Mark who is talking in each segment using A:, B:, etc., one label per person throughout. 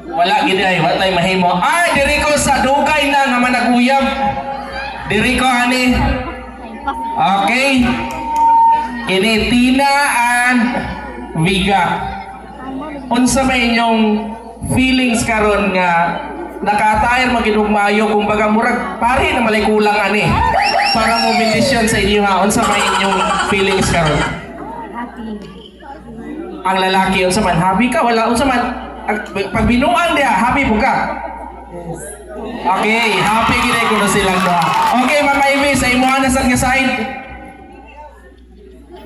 A: Wala gid ay watay mahimo. Ay diri ko sa dugay na nga managuyab. Diri ko ani. Okay. Ini Tina and Viga. Unsa may inyong feelings karon nga nakatayar magidugmayo kung baga murag pare na malay kulang ani para mo bendisyon sa inyo ha. Unsa may inyong feelings karon? Ang lalaki unsa man happy ka wala unsa man pag binuang dia happy po ka? Okay, happy gid ko na silang duha. Okay, Mama Ivy, sa imo na sa side.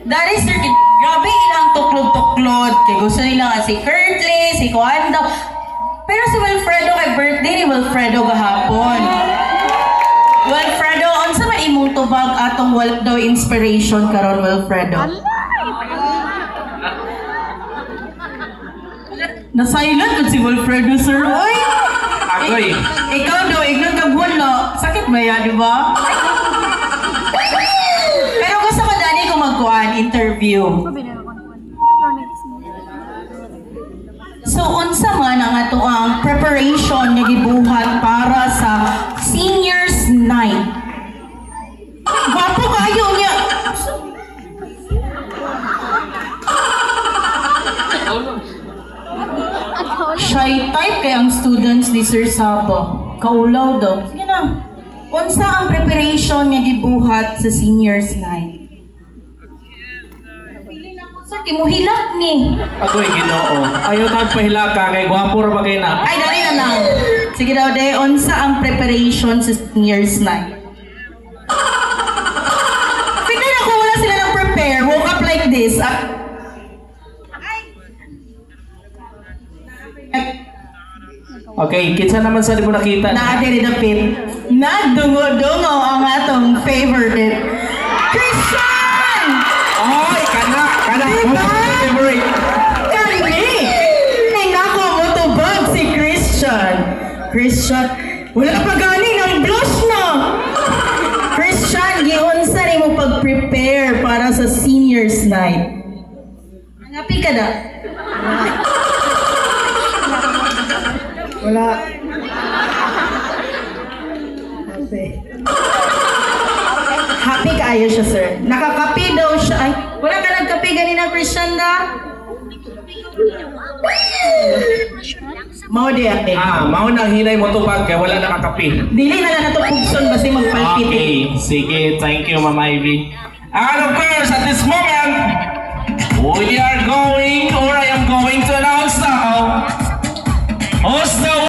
B: Dari sir, grabe ilang tuklod-tuklod. Kaya gusto nila nga si Curtly, si Kuando. Pero si Wilfredo kay birthday ni Wilfredo gahapon. Wilfredo, unsa man imong tubag atong wala daw inspiration karon Wilfredo? Na-silent gud si Wilfredo sir. Oy!
A: Agoy.
B: Ikaw daw, ignon ka bulo. Sakit ba yan, di ba? Pero gusto ko dali ko magkuhan, interview. So, unsa man ang ato ang preparation nga gibuhat para sa seniors night? Gwapo kayo niya. Shy type kay ang students ni Sir Sabo. Kaulaw daw. Sige na. Unsa ang preparation nga gibuhat sa seniors night? Sir, kimuhilak ni.
A: Agoy Ginoo. Ayaw tag pahilaka kay gwapo ra ba kay na.
B: Ay, dali na lang. Sige daw, de, unsa ang preparation sa seniors night? Tignan ako, wala sila nang prepare. Woke up like this.
A: Okay, kinsa naman sa di mo nakita?
B: Naadiri na pin. Nagdungo-dungo ang atong favorite. Christian!
A: Oy, kana.
B: Diba?
A: Favorite.
B: Karimi! Ay nako, motobag si Christian. Christian, wala pa gani ng blush na. Christian, giunsa rin mo pag-prepare para sa seniors night. Nangapi ka na?
C: Wala.
B: Happy kaayo siya, sir. Nakakapi daw siya. Ay, wala ka nagkapi ganina, Christian da? Mao di ate.
A: Mao na hinay mo tubag kay wala nakakapi.
B: Dili na lang nato pugson basta magpalpit.
A: Okay, sige, thank you Mama Ivy. And of course, at this moment, we are going, or I am going to announce now, who's the